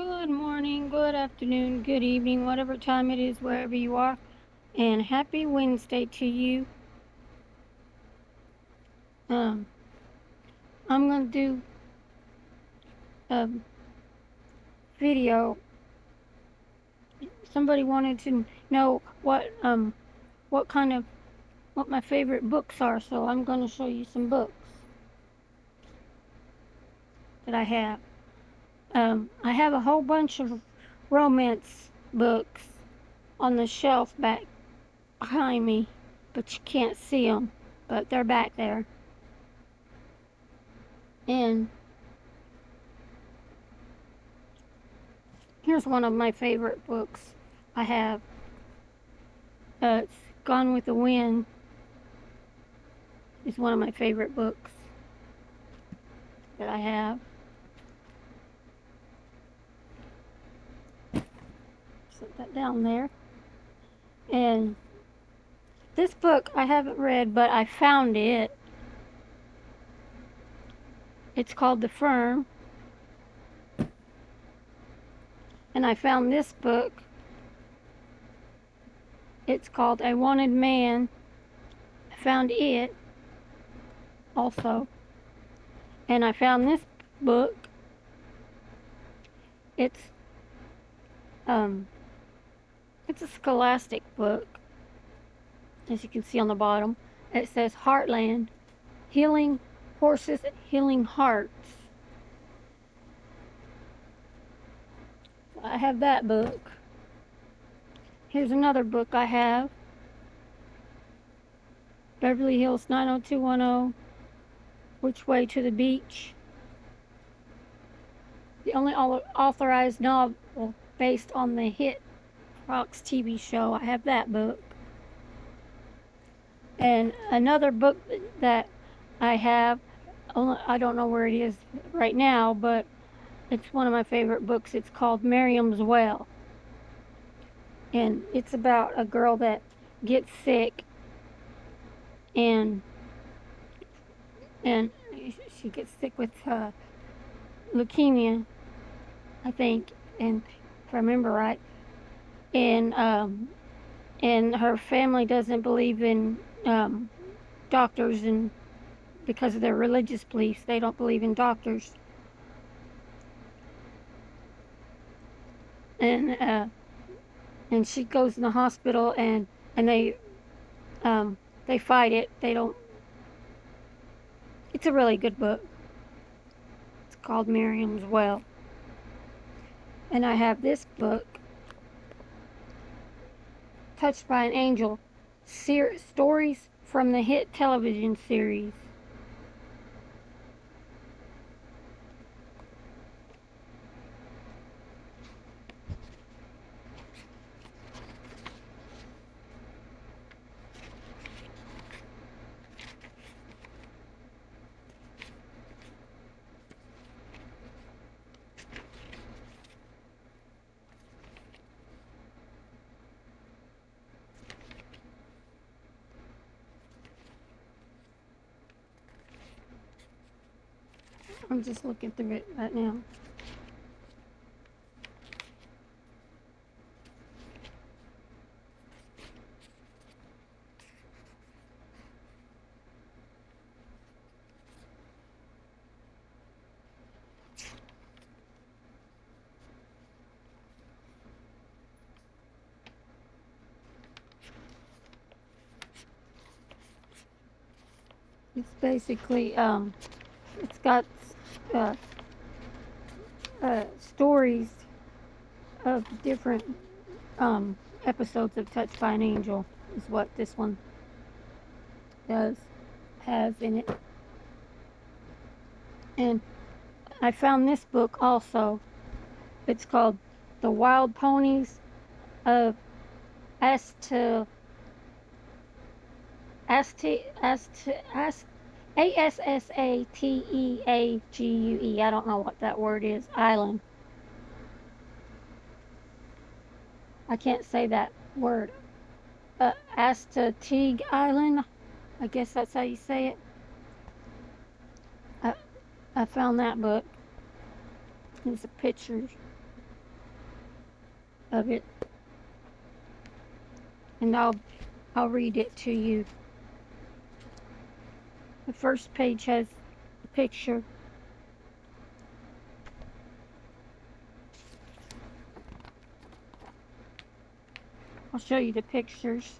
Good morning, good afternoon, good evening, whatever time it is, wherever you are, and happy Wednesday to you. Um, I'm gonna do a video. Somebody wanted to know what my favorite books are, so I'm gonna show you some books that I have. I have a whole bunch of romance books on the shelf back behind me, but you can't see them, but they're back there. And here's one of my favorite books I have. It's Gone with the Wind. It's one of my favorite books that I have. Set that down there. And this book I haven't read, but I found it. It's called The Firm. And I found this book. It's called A Wanted Man. I found it also. And I found this book. It's um it's a scholastic book, as you can see on the bottom. It says Heartland, Healing Horses, Healing Hearts. I have that book. Here's another book I have. Beverly Hills 90210, Which Way to the Beach. The only authorized novel based on the hit Fox TV show. I have that book. And another book that I have, I don't know where it is right now, but it's one of my favorite books. It's called Miriam's Well. And it's about a girl that gets sick and and she gets sick with leukemia, I think, and if I remember right, and and her family doesn't believe in doctors, and because of their religious beliefs, they don't believe in doctors, and and she goes in the hospital, and they fight it. They don't. It's a really good book. It's called Miriam's Well. And I have this book, Touched by an Angel, stories from the hit television series. I'm just looking through it right now. It's basically it's got uh, stories of different episodes of Touched by an Angel is what this one does has in it. And I found this book also. It's called The Wild Ponies of Ast Ast Ast Ast Assateague. I don't know what that word is. Island. I can't say that word. Assateague Island. I guess that's how you say it. I, I found that book. There's a picture. of it, and I'll read it to you. The first page has a picture. I'll show you the pictures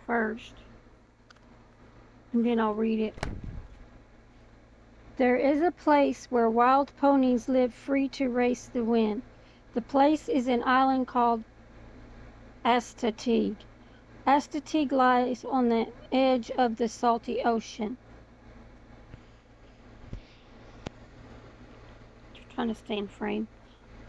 first, and then I'll read it. There is a place where wild ponies live free to race the wind. The place is an island called Astatig. Astatig lies on the edge of the salty ocean. Trying to stay in frame.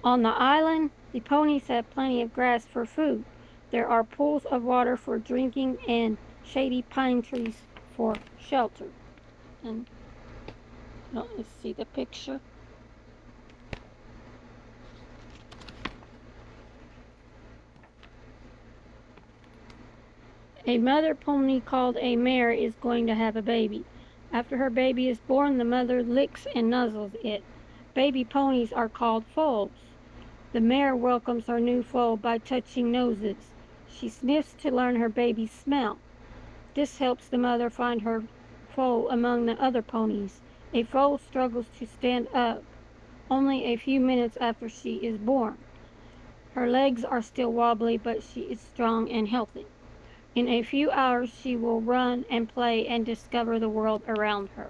On the island, the ponies have plenty of grass for food. There are pools of water for drinking and shady pine trees for shelter. And let's see the picture. A mother pony called a mare is going to have a baby. After her baby is born, the mother licks and nuzzles it. Baby ponies are called foals. The mare welcomes her new foal by touching noses. She sniffs to learn her baby's smell. This helps the mother find her foal among the other ponies. A foal struggles to stand up only a few minutes after she is born. Her legs are still wobbly, but she is strong and healthy. In a few hours, she will run and play and discover the world around her.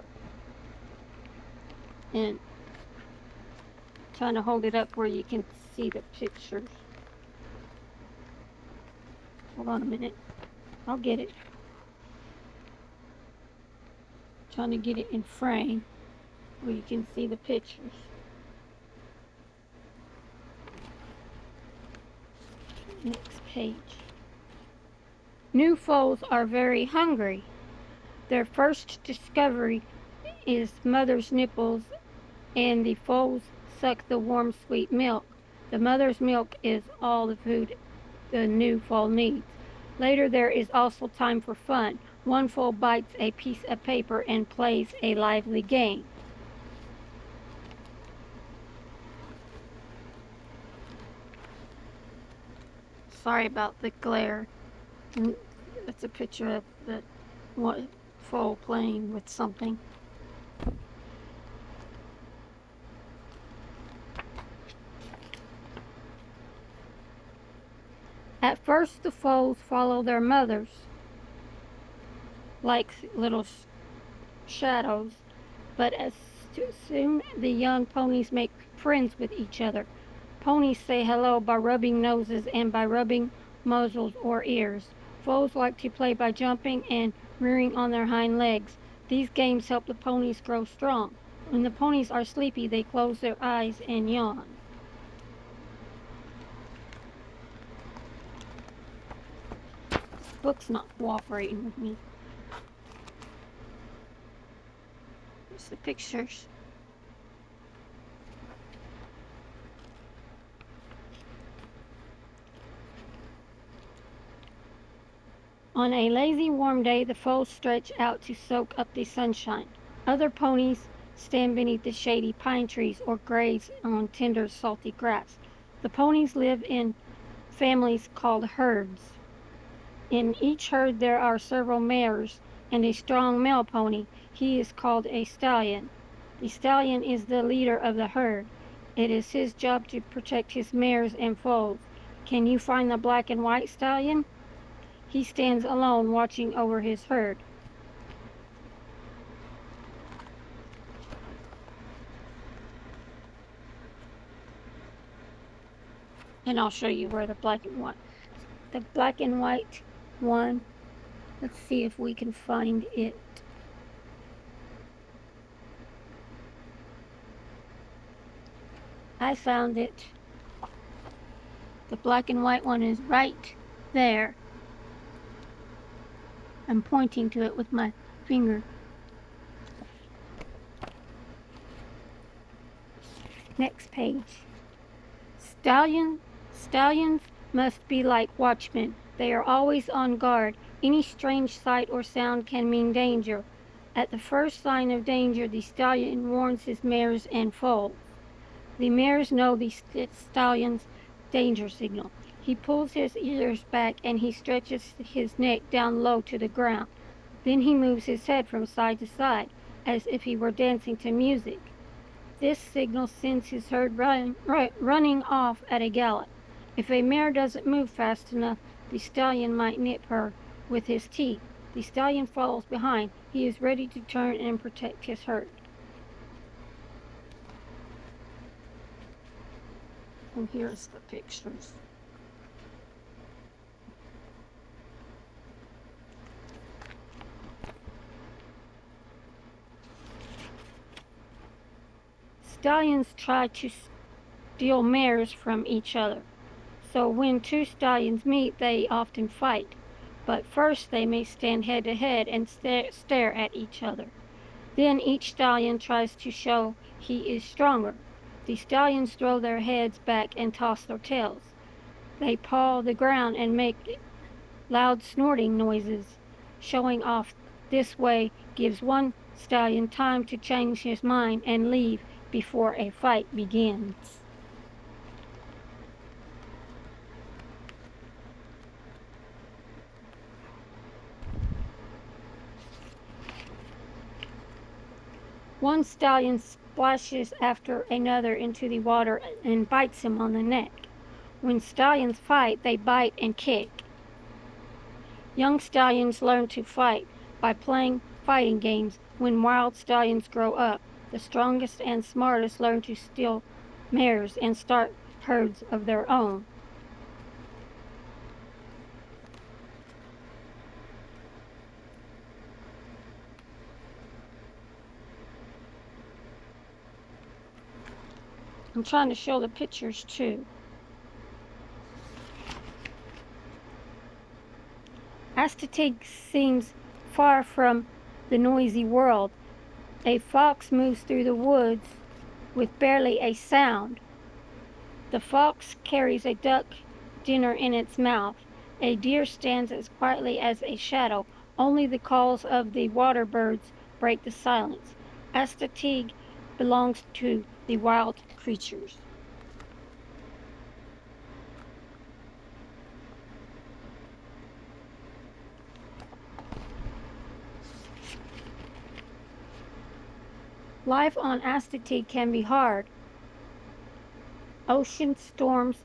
And I'm trying to hold it up where you can see the pictures. Hold on a minute. I'll get it. Trying to get it in frame where you can see the pictures. Next page. New foals are very hungry. Their first discovery is mother's nipples, and the foals suck the warm, sweet milk. The mother's milk is all the food the new foal needs. Later, there is also time for fun. One foal bites a piece of paper and plays a lively game. Sorry about the glare. That's a picture of the foal playing with something. At first, the foals follow their mothers like little shadows, but as soon the young ponies make friends with each other. Ponies say hello by rubbing noses and by rubbing muzzles or ears. Foals like to play by jumping and rearing on their hind legs. These games help the ponies grow strong. When the ponies are sleepy, they close their eyes and yawn. This book's not cooperating with me. Here's the pictures. On a lazy, warm day, the foals stretch out to soak up the sunshine. Other ponies stand beneath the shady pine trees or graze on tender, salty grass. The ponies live in families called herds. In each herd there are several mares and a strong male pony. He is called a stallion. The stallion is the leader of the herd. It is his job to protect his mares and foals. Can you find the black and white stallion? He stands alone watching over his herd. And I'll show you where the black and white one, let's see if we can find it. I found it. The black and white one is right there. I'm pointing to it with my finger. Next page. Stallions must be like watchmen. They are always on guard. Any strange sight or sound can mean danger. At the first sign of danger, the stallion warns his mares and foals. The mares know the stallions danger signal. He pulls his ears back and he stretches his neck down low to the ground. Then he moves his head from side to side, as if he were dancing to music. This signal sends his herd running off at a gallop. If a mare doesn't move fast enough, the stallion might nip her with his teeth. The stallion follows behind. He is ready to turn and protect his herd. And here's the pictures. Stallions try to steal mares from each other. So when two stallions meet, they often fight. But first they may stand head to head and stare at each other. Then each stallion tries to show he is stronger. The stallions throw their heads back and toss their tails. They paw the ground and make loud snorting noises. Showing off this way gives one stallion time to change his mind and leave before a fight begins. One stallion splashes after another into the water and bites him on the neck. When stallions fight, they bite and kick. Young stallions learn to fight by playing fighting games. When wild stallions grow up, the strongest and smartest learn to steal mares and start herds of their own. I'm trying to show the pictures too. Astateg seems far from the noisy world. A fox moves through the woods with barely a sound. The fox carries a duck dinner in its mouth. A deer stands as quietly as a shadow. Only the calls of the water birds break the silence. Astateg belongs to the wild creatures. Life on Astateg can be hard. Ocean storms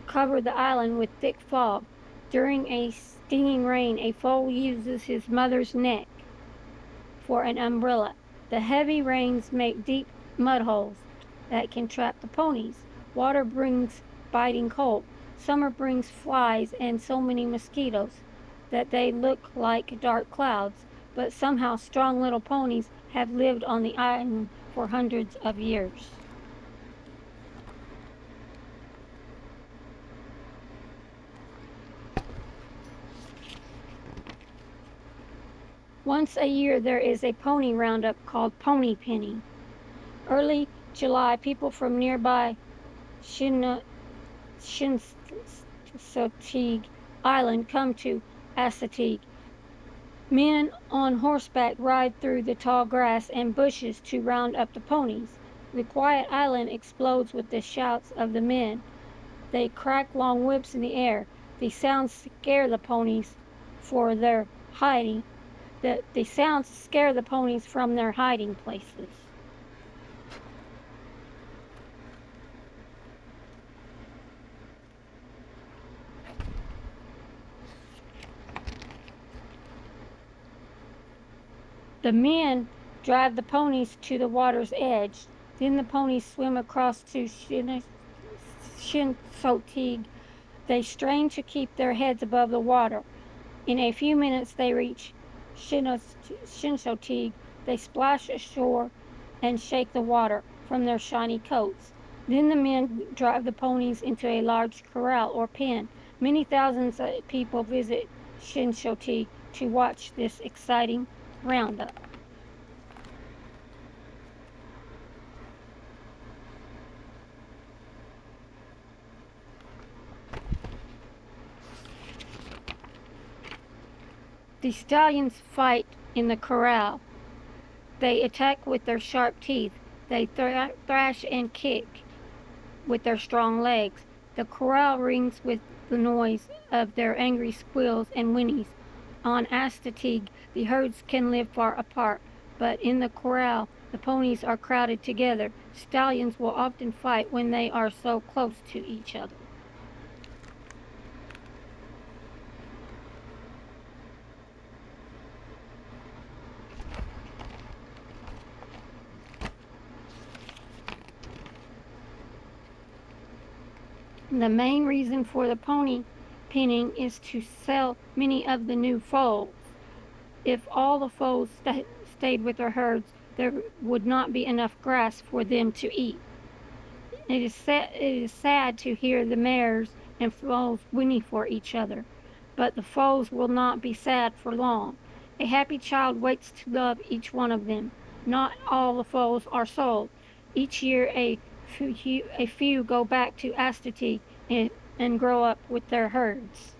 cover the island with thick fog. During a stinging rain, a foal uses his mother's neck for an umbrella. The heavy rains make deep mud holes that can trap the ponies. Water brings biting cold. Summer brings flies and so many mosquitoes that they look like dark clouds. But somehow strong little ponies have lived on the island for hundreds of years. Once a year there is a pony roundup called Pony Penny. Early July, people from nearby Chincoteague Island come to Astateg. Men on horseback ride through the tall grass and bushes to round up the ponies. The quiet island explodes with the shouts of the men. They crack long whips in the air. The sounds scare the ponies for their hiding. The sounds scare the ponies from their hiding places. The men drive the ponies to the water's edge. Then the ponies swim across to Chincoteague. They strain to keep their heads above the water. In a few minutes they reach Chincoteague. They splash ashore and shake the water from their shiny coats. Then the men drive the ponies into a large corral or pen. Many thousands of people visit Chincoteague to watch this exciting roundup. The stallions fight in the corral. They attack with their sharp teeth. They thrash and kick with their strong legs. The corral rings with the noise of their angry squeals and whinnies. On Assateague, the herds can live far apart, but in the corral, the ponies are crowded together. Stallions will often fight when they are so close to each other. The main reason for the pony pinning is to sell many of the new foals. If all the foals stayed with their herds, there would not be enough grass for them to eat. It is sad to hear the mares and foals whinny for each other, but the foals will not be sad for long. A happy child waits to love each one of them. Not all the foals are sold. Each year a few go back to Assateague and grow up with their herds.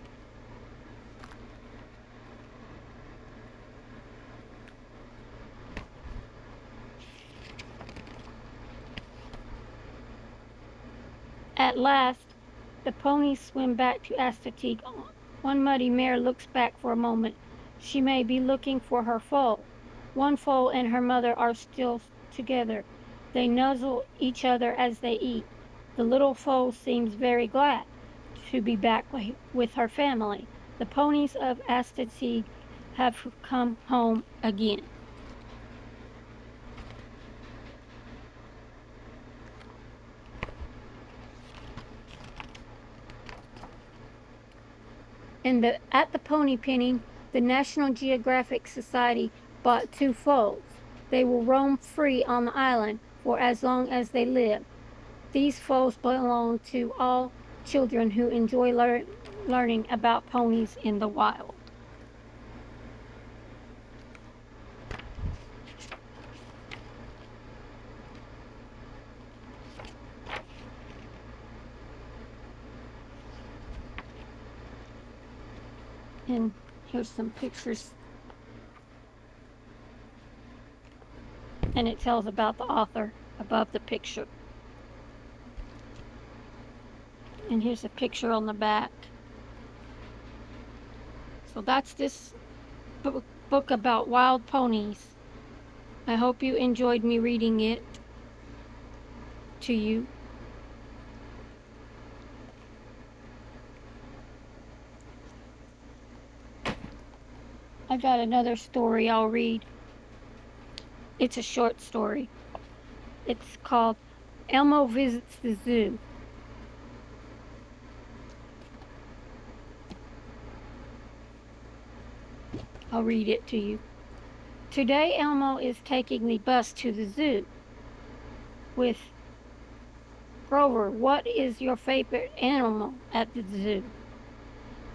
At last, the ponies swim back to Assateague. One muddy mare looks back for a moment. She may be looking for her foal. One foal and her mother are still together. They nuzzle each other as they eat. The little foal seems very glad to be back with her family. The ponies of Assateague have come home again. At the pony pinning, the National Geographic Society bought 2 foals. They will roam free on the island for as long as they live. These foals belong to all children who enjoy learning about ponies in the wild. And here's some pictures. And it tells about the author above the picture. And here's a picture on the back. So that's this book about wild ponies. I hope you enjoyed me reading it to you. I've got another story I'll read. It's a short story. It's called Elmo Visits the Zoo. I'll read it to you. Today, Elmo is taking the bus to the zoo with Grover. What is your favorite animal at the zoo?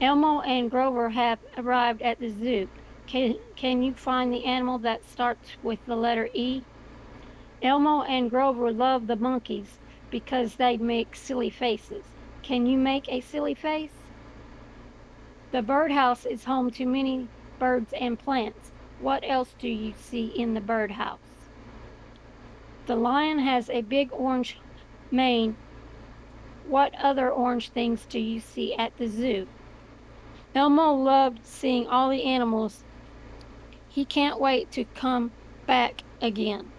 Elmo and Grover have arrived at the zoo. Can you find the animal that starts with the letter E? Elmo and Grover love the monkeys because they make silly faces. Can you make a silly face? The birdhouse is home to many birds and plants. What else do you see in the birdhouse? The lion has a big orange mane. What other orange things do you see at the zoo? Elmo loved seeing all the animals. He can't wait to come back again.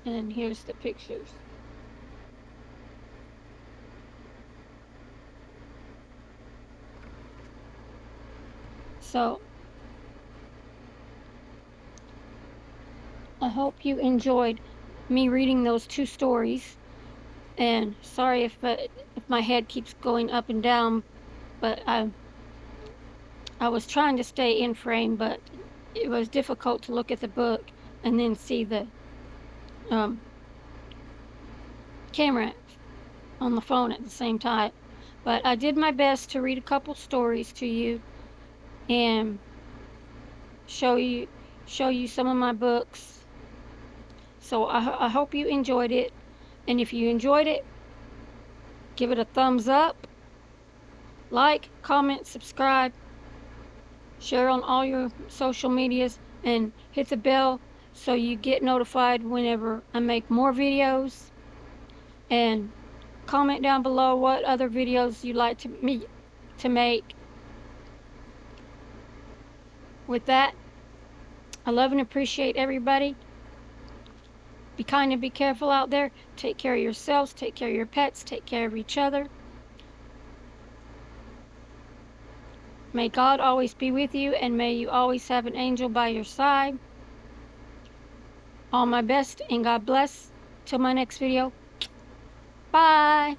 And here's the pictures. So, I hope you enjoyed me reading those 2 stories. And sorry if my head keeps going up and down, but I was trying to stay in frame, but it was difficult to look at the book and then see the camera on the phone at the same time. But I did my best to read a couple stories to you and show you some of my books. So I hope you enjoyed it. And if you enjoyed it, give it a thumbs up, like, comment, subscribe, share on all your social medias, and hit the bell so you get notified whenever I make more videos. And comment down below what other videos you'd like me to make. With that, I love and appreciate everybody. Be kind and be careful out there. Take care of yourselves, take care of your pets, take care of each other. May God always be with you, and may you always have an angel by your side. All my best, and God bless. Till my next video. Bye.